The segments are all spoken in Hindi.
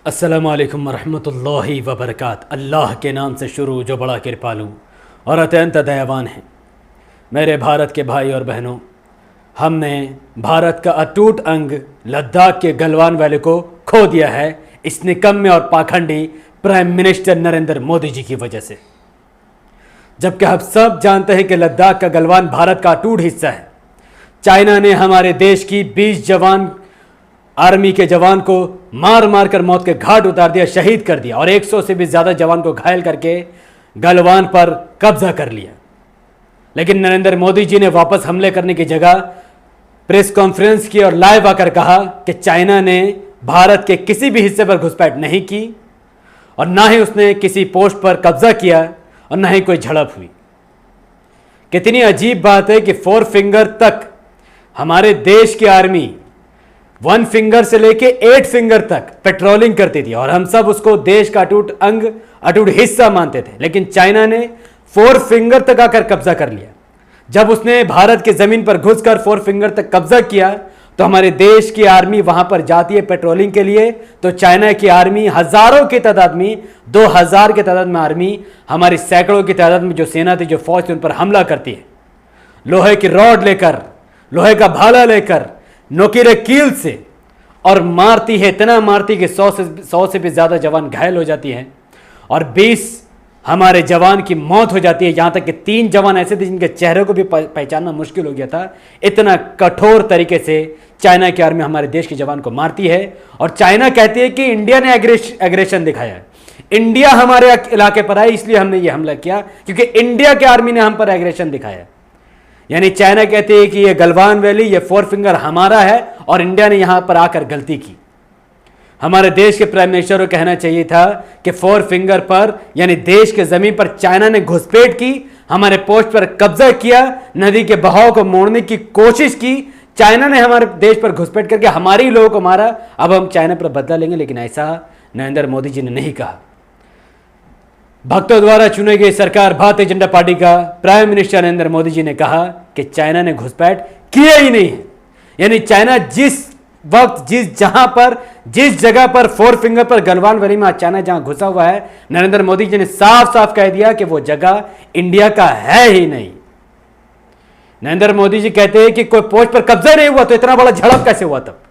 अस्सलामु अलैकुम वरहमतुल्लाहि वबरकात। अल्लाह के नाम से शुरू जो बड़ा कृपालु और अत्यंत दयावान है। मेरे भारत के भाई और बहनों, हमने भारत का अटूट अंग लद्दाख के गलवान वैली को खो दिया है इस निकम्मे और पाखंडी प्राइम मिनिस्टर नरेंद्र मोदी जी की वजह से। जबकि हम सब जानते हैं कि लद्दाख का गलवान भारत का अटूट हिस्सा है। चाइना ने हमारे देश की 20 जवान आर्मी के जवान को मार मार कर मौत के घाट उतार दिया, शहीद कर दिया और 100 से भी ज़्यादा जवान को घायल करके गलवान पर कब्जा कर लिया। लेकिन नरेंद्र मोदी जी ने वापस हमले करने की जगह प्रेस कॉन्फ्रेंस की और लाइव आकर कहा कि चाइना ने भारत के किसी भी हिस्से पर घुसपैठ नहीं की और ना ही उसने किसी पोस्ट पर कब्जा किया और ना ही कोई झड़प हुई। कितनी अजीब बात है कि 4 फिंगर तक हमारे देश की आर्मी 1 फिंगर से लेके 8 फिंगर तक पेट्रोलिंग करती थी और हम सब उसको देश का अटूट अंग, अटूट हिस्सा मानते थे। लेकिन चाइना ने 4 फिंगर तक आकर कब्जा कर लिया। जब उसने भारत की जमीन पर घुसकर 4 फिंगर तक कब्जा किया तो हमारे देश की आर्मी वहां पर जाती है पेट्रोलिंग के लिए, तो चाइना की आर्मी हजारों की तादाद में, 2000 की तादाद में आर्मी, हमारी सैकड़ों की तादाद में जो सेना थी, जो फौज थी, उन पर हमला करती है। लोहे की रॉड लेकर, लोहे का भाला लेकर, नोकीले कील से, और मारती है, इतना मारती कि 100 से भी ज़्यादा जवान घायल हो जाती हैं और 20 हमारे जवान की मौत हो जाती है। यहाँ तक कि 3 जवान ऐसे थे जिनके चेहरे को भी पहचानना मुश्किल हो गया था। इतना कठोर तरीके से चाइना की आर्मी हमारे देश के जवान को मारती है और चाइना कहती है कि इंडिया ने एग्रेशन दिखाया है, इंडिया हमारे इलाके पर आए इसलिए हमने ये हमला किया, क्योंकि इंडिया की आर्मी ने हम पर एग्रेशन दिखाया। यानी चाइना कहती है कि ये गलवान वैली, ये 4 फिंगर हमारा है और इंडिया ने यहां पर आकर गलती की। हमारे देश के प्राइम मिनिस्टर को कहना चाहिए था कि 4 फिंगर पर यानी देश के जमीन पर चाइना ने घुसपैठ की, हमारे पोस्ट पर कब्जा किया, नदी के बहाव को मोड़ने की कोशिश की। चाइना ने हमारे देश पर घुसपैठ करके हमारे ही लोगों को मारा, अब हम चाइना पर बदला लेंगे। लेकिन ऐसा नरेंद्र मोदी जी ने नहीं कहा। भक्तों द्वारा चुने गई सरकार भारतीय जनता पार्टी का प्राइम मिनिस्टर नरेंद्र मोदी जी ने कहा कि चाइना ने घुसपैठ किया ही नहीं है। यानी चाइना जिस वक्त, जिस जगह पर 4 फिंगर पर गलवान वैली में चाइना जहां घुसा हुआ है, नरेंद्र मोदी जी ने साफ साफ कह दिया कि वो जगह इंडिया का है ही नहीं। नरेंद्र मोदी जी कहते हैं कि कोई पोस्ट पर कब्जा नहीं हुआ तो इतना बड़ा झड़प कैसे हुआ? तब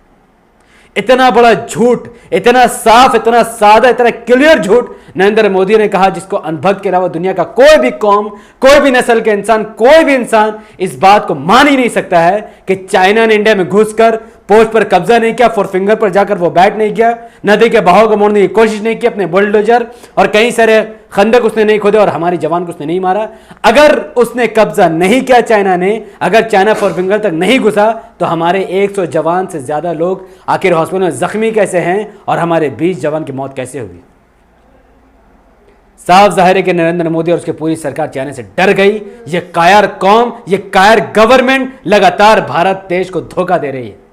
इतना बड़ा झूठ, इतना साफ, इतना सादा, इतना क्लियर झूठ नरेंद्र मोदी ने कहा, जिसको अनुभव के अलावा दुनिया का कोई भी कौम, कोई भी नस्ल के इंसान, कोई भी इंसान इस बात को मान ही नहीं सकता है कि चाइना ने इंडिया में घुसकर पोस्ट पर कब्जा नहीं किया, 4 फिंगर पर जाकर वो बैठ नहीं किया, नदी के बहाव को मोड़ने की कोशिश नहीं की, अपने बुलडोजर और कई सारे खंदक उसने नहीं खोदे और हमारी जवान को उसने नहीं मारा। अगर उसने कब्जा नहीं किया चाइना ने, अगर चाइना 4 फिंगर तक नहीं घुसा तो हमारे 100 जवान से ज्यादा लोग आखिर हॉस्पिटल में जख्मी कैसे हैं और हमारे 20 जवान की मौत कैसे हुई? साफ जाहिर है कि नरेंद्र मोदी और उसकी पूरी सरकार चाइना से डर गई। ये कायर कौम, ये कायर गवर्नमेंट लगातार भारत देश को धोखा दे रही है।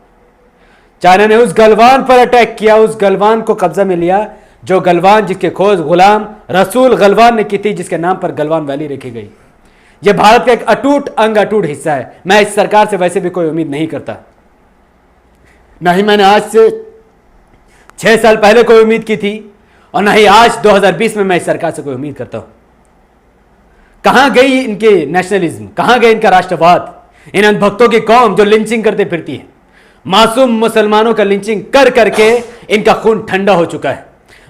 चाइना ने उस गलवान पर अटैक किया, उस गलवान को कब्जा में लिया, जो गलवान जिसके खोज गुलाम रसूल गलवान ने की थी, जिसके नाम पर गलवान वैली रखी गई। यह भारत का एक अटूट अंग, अटूट हिस्सा है। मैं इस सरकार से वैसे भी कोई उम्मीद नहीं करता, ना ही मैंने आज से 6 साल पहले कोई उम्मीद की थी और ना ही आज 2020 में मैं इस सरकार से कोई उम्मीद करता हूं। कहां गई इनके नेशनलिज्म, कहां गए इनका राष्ट्रवाद? इन अनभक्तों की कौम जो लिंचिंग करते फिरती है, मासूम मुसलमानों का लिंचिंग कर करके इनका खून ठंडा हो चुका है,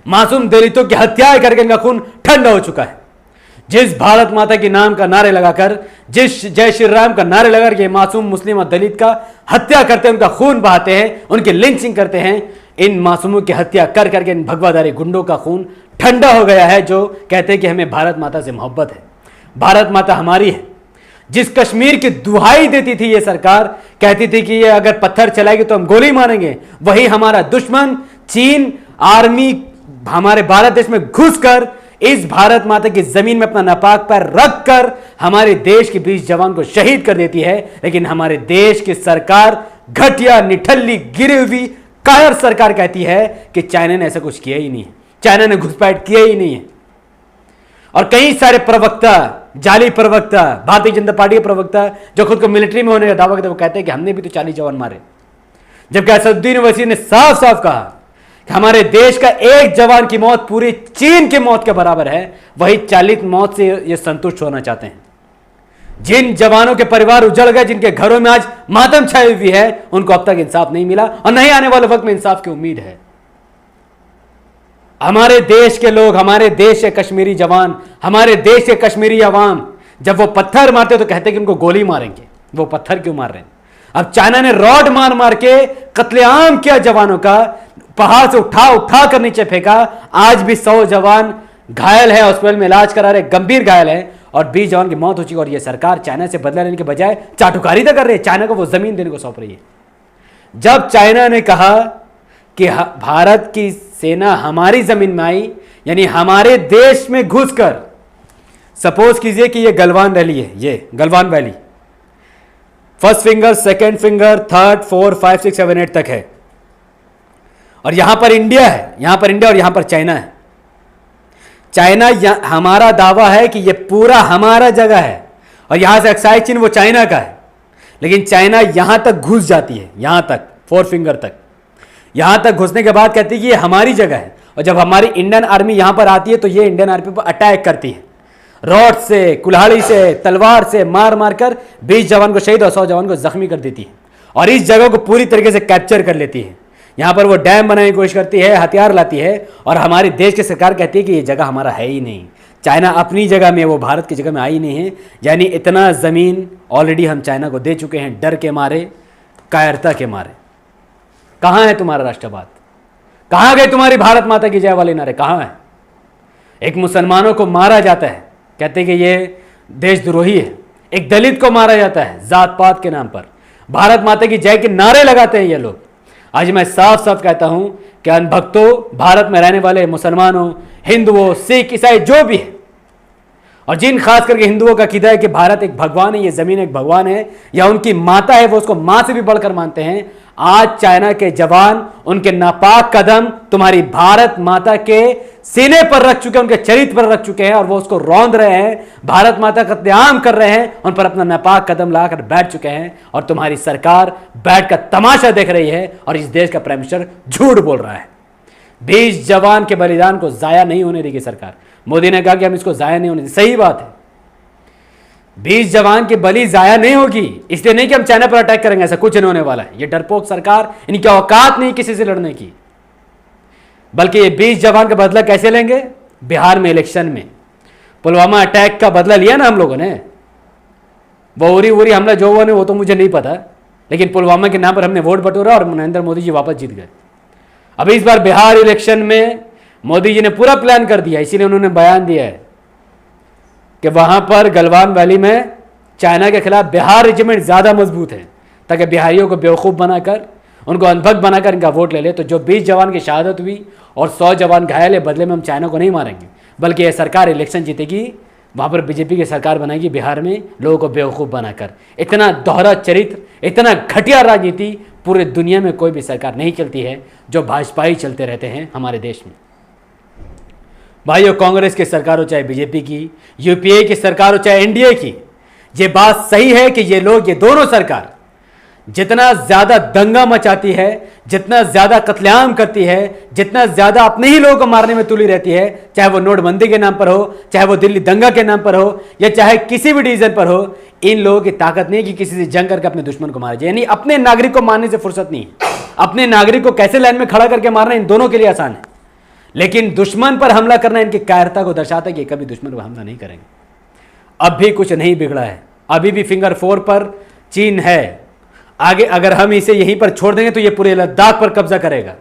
मासूम दलितों की हत्याएं करके इनका खून ठंडा हो चुका है। जिस भारत माता के नाम का नारे लगाकर, जिस जय श्री राम का नारे लगाकर ये मासूम मुस्लिम और दलित का हत्या करते हैं, उनका खून बहाते हैं, उनकी लिंचिंग करते हैं, इन मासूमों की हत्या कर करके इन भगवाधारी गुंडों का खून ठंडा हो गया है, जो कहते हैं कि हमें भारत माता से मोहब्बत है, भारत माता हमारी है। जिस कश्मीर की दुहाई देती थी ये सरकार, कहती थी कि ये अगर पत्थर चलाएगी तो हम गोली मारेंगे, वही हमारा दुश्मन चीन आर्मी हमारे भारत देश में घुसकर इस भारत माता की जमीन में अपना नापाक पैर रखकर हमारे देश के 20 जवान को शहीद कर देती है। लेकिन हमारे देश की सरकार, घटिया, निठल्ली, गिरी हुई कायर सरकार कहती है कि चाइना ने ऐसा कुछ किया ही नहीं है, चाइना ने घुसपैठ किया ही नहीं है। और कई सारे प्रवक्ता, जाली प्रवक्ता, भारतीय जनता पार्टी के प्रवक्ता जो खुद को मिलिट्री में होने का दावा करते, वो कहते हैं कि हमने भी तो 40 जवान मारे, जबकि असदुद्दीन ओवैसी ने साफ साफ कहा कि हमारे देश का एक जवान की मौत पूरी चीन की मौत के बराबर है, वही 40 मौत से ये संतुष्ट होना चाहते हैं। जिन जवानों के परिवार उजड़ गए, जिनके घरों में आज मातम छाई हुई है, उनको अब तक इंसाफ नहीं मिला और नहीं आने वाले वक्त में इंसाफ की उम्मीद है। हमारे देश के लोग, हमारे देश के कश्मीरी जवान, हमारे देश के कश्मीरी अवाम जब वो पत्थर मारते तो कहते कि उनको गोली मारेंगे, वो पत्थर क्यों मार रहे हैं? अब चाइना ने रॉड मार मार के कत्लेआम किया जवानों का, पहाड़ से उठा उठा कर नीचे फेंका। आज भी 100 जवान घायल है, हॉस्पिटल में इलाज करा रहे, गंभीर घायल है और 20 जवान की मौत हो चुकी है। और ये सरकार चाइना से बदला लेने के बजाय चाटुकारिता कर रही है, चाइना को वो जमीन देने को सौंप रही है। जब चाइना ने कहा कि भारत की सेना हमारी जमीन में आई, यानी हमारे देश में घुसकर, सपोज कीजिए कि ये गलवान वैली है, ये Galwan valley first finger, second finger, third, 4, 5, 6, 7, 8 तक है और यहां पर इंडिया है, यहां पर इंडिया और यहां पर चाइना है। चाइना, हमारा दावा है कि ये पूरा हमारा जगह है और यहां से एक्साइज चिन्ह वो चाइना का है, लेकिन चाइना यहां तक घुस जाती है, यहां तक 4 फिंगर तक। यहां तक घुसने के बाद कहती है कि ये हमारी जगह है और जब हमारी इंडियन आर्मी यहां पर आती है तो ये इंडियन आर्मी पर अटैक करती है, रॉड से, कुल्हाड़ी से, तलवार से मार मार कर 20 जवान को शहीद और 100 जवान को जख्मी कर देती है और इस जगह को पूरी तरीके से कैप्चर कर लेती है। यहां पर वो डैम बनाने की कोशिश करती है, हथियार लाती है और हमारे देश की सरकार कहती है कि ये जगह हमारा है ही नहीं। चाइना अपनी जगह में, वो भारत की जगह में आई नहीं है। यानी इतना जमीन ऑलरेडी हम चाइना को दे चुके हैं, डर के मारे, कायरता के मारे। कहां है तुम्हारा राष्ट्रवाद? कहां गए तुम्हारी भारत माता की जय वाले नारे? कहां है? एक मुसलमानों को मारा जाता है, कहते हैं कि ये देशद्रोही है। एक दलित को मारा जाता है जात पात के नाम पर। भारत माता की जय के नारे लगाते हैं ये लोग। आज मैं साफ साफ कहता हूं कि अनभक्तों, भारत में रहने वाले मुसलमानों, हिंदुओं, सिख, ईसाई जो भी है, और जिन खास करके हिंदुओं का कीदा है कि भारत एक भगवान है, ये जमीन एक भगवान है या उनकी माता है, वो उसको मां से भी बढ़कर मानते हैं। आज चाइना के जवान उनके नापाक कदम तुम्हारी भारत माता के सीने पर रख चुके हैं, उनके चरित्र पर रख चुके हैं और वो उसको रौंद रहे हैं, भारत माता का कत्लेआम कर रहे हैं, उन पर अपना नापाक कदम लाकर बैठ चुके हैं और तुम्हारी सरकार बैठकर तमाशा देख रही है और इस देश का प्राइम मिनिस्टर झूठ बोल रहा है। 20 जवान के बलिदान को जाया नहीं होने देगी सरकार। मोदी ने कहा कि हम इसको जाया नहीं होने देंगे, सही बात है। 20 जवान की बलि जाया नहीं होगी, इसलिए नहीं कि हम चाइना पर अटैक करेंगे, ऐसा कुछ नहीं होने वाला है। ये डरपोक सरकार, इनकी औकात नहीं किसी से लड़ने की। बल्कि ये 20 जवान का बदला कैसे लेंगे? बिहार में इलेक्शन में पुलवामा अटैक का बदला लिया ना हम लोगों ने। वो उरी हमला जो हुआ वो तो मुझे नहीं पता, लेकिन पुलवामा के नाम पर हमने वोट बटोरा और नरेंद्र मोदी जी वापस जीत गए। अब इस बार बिहार इलेक्शन में मोदी जी ने पूरा प्लान कर दिया, इसीलिए उन्होंने बयान दिया है कि वहां पर गलवान वैली में चाइना के खिलाफ बिहार रेजिमेंट ज्यादा मजबूत है, ताकि बिहारियों को बेवकूफ़ बनाकर, उनको अनभक्त बनाकर इनका वोट ले ले। तो जो 20 जवान की शहादत हुई और 100 जवान घायल है, बदले में हम चाइना को नहीं मारेंगे, बल्कि यह सरकार इलेक्शन जीतेगी, वहां पर बीजेपी की सरकार बनाएगी बिहार में, लोगों को बेवकूफ़ बनाकर। इतना दोहरा चरित्र, इतना घटिया राजनीति पूरे दुनिया में कोई भी सरकार नहीं चलती है, जो भाजपा ही चलते रहते हैं हमारे देश में। भाइयों, कांग्रेस की सरकार हो चाहे बीजेपी की, यूपीए की सरकार हो चाहे एनडीए की, ये बात सही है कि ये लोग, ये दोनों सरकार जितना ज्यादा दंगा मचाती है, जितना ज्यादा कत्लेआम करती है, जितना ज्यादा अपने ही लोगों को मारने में तुली रहती है, चाहे वो नोटबंदी के नाम पर हो, चाहे वो दिल्ली दंगा के नाम पर हो, या चाहे किसी भी डिसीजन पर हो, इन लोगों की ताकत नहीं कि किसी से जंग करके अपने दुश्मन को मारा जाए। यानी अपने नागरिक को मारने से फुर्सत नहीं है। अपने नागरिक को कैसे लाइन में खड़ा करके मारना इन दोनों के लिए आसान है, लेकिन दुश्मन पर हमला करना इनकी कायरता को दर्शाता है कि कभी दुश्मन पर हमला नहीं करेंगे। अब भी कुछ नहीं बिगड़ा है, अभी भी फिंगर 4 पर चीन है। आगे अगर हम इसे यहीं पर छोड़ देंगे तो ये पूरे लद्दाख पर कब्जा करेगा,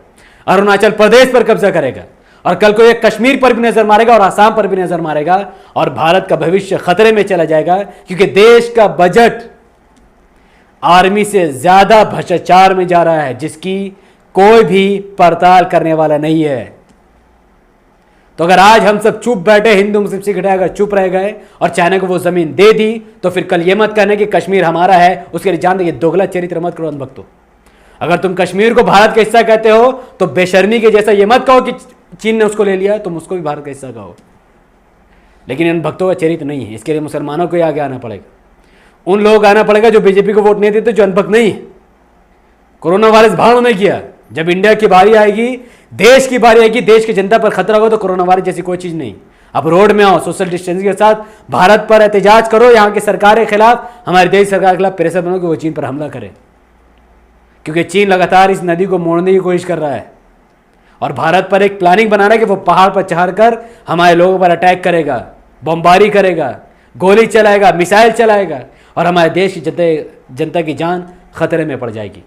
अरुणाचल प्रदेश पर कब्जा करेगा और कल को ये कश्मीर पर भी नजर मारेगा और आसाम पर भी नजर मारेगा और भारत का भविष्य खतरे में चला जाएगा, क्योंकि देश का बजट आर्मी से ज्यादा भ्रष्टाचार में जा रहा है, जिसकी कोई भी पड़ताल करने वाला नहीं है। तो अगर आज हम सब चुप बैठे, हिंदू मुस्लिम सिख अगर चुप रह गए और चाइना को वो जमीन दे दी, तो फिर कल ये मत कहने कि कश्मीर हमारा है, उसके लिए जान दे, दोगला चरित्र मत करो अनभक्तों। अगर तुम कश्मीर को भारत का हिस्सा कहते हो तो बेशर्मी के जैसा ये मत कहो कि चीन ने उसको ले लिया, तुम उसको भी भारत का हिस्सा कहो। लेकिन इन भक्तों का चरित्र नहीं है, इसके लिए मुसलमानों को ही आगे आना पड़ेगा। उन लोग आना पड़ेगा जो बीजेपी को वोट नहीं देते, जो अनभक्त नहीं है। कोरोना वायरस भाड़ में किया, जब इंडिया की बारी आएगी, देश की बारी आएगी, देश की जनता पर खतरा होगा तो कोरोना वायरस जैसी कोई चीज़ नहीं। अब रोड में आओ, सोशल डिस्टेंसिंग के साथ भारत पर एहतजाज करो, यहाँ की सरकार के खिलाफ, हमारे देश सरकार के खिलाफ प्रेशर बनो कि वो चीन पर हमला करे, क्योंकि चीन लगातार इस नदी को मोड़ने की कोशिश कर रहा है और भारत पर एक प्लानिंग बना रहा है कि वो पहाड़ पर चढ़कर हमारे लोगों पर अटैक करेगा, बमबारी करेगा, गोली चलाएगा, मिसाइल चलाएगा और हमारे देश की जनता की जान खतरे में पड़ जाएगी।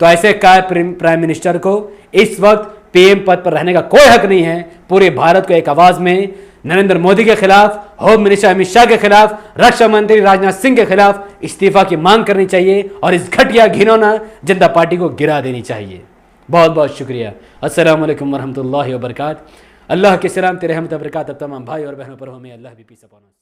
तो ऐसे प्राइम मिनिस्टर को इस वक्त पीएम पद पर रहने का कोई हक नहीं है। पूरे भारत को एक आवाज में नरेंद्र मोदी के खिलाफ, होम मिनिस्टर अमित शाह के खिलाफ, रक्षा मंत्री राजनाथ सिंह के खिलाफ इस्तीफा की मांग करनी चाहिए और इस घटिया घिनौना जनता पार्टी को गिरा देनी चाहिए। बहुत बहुत शुक्रिया। अस्सलाम वालेकुम वरहमतुल्लाहि वबरकात। अल्लाह के सलाम तेरे रहमत बरकात अब तमाम भाई और बहनों पर हो। में अल्लाह भी पीस अपॉन अस।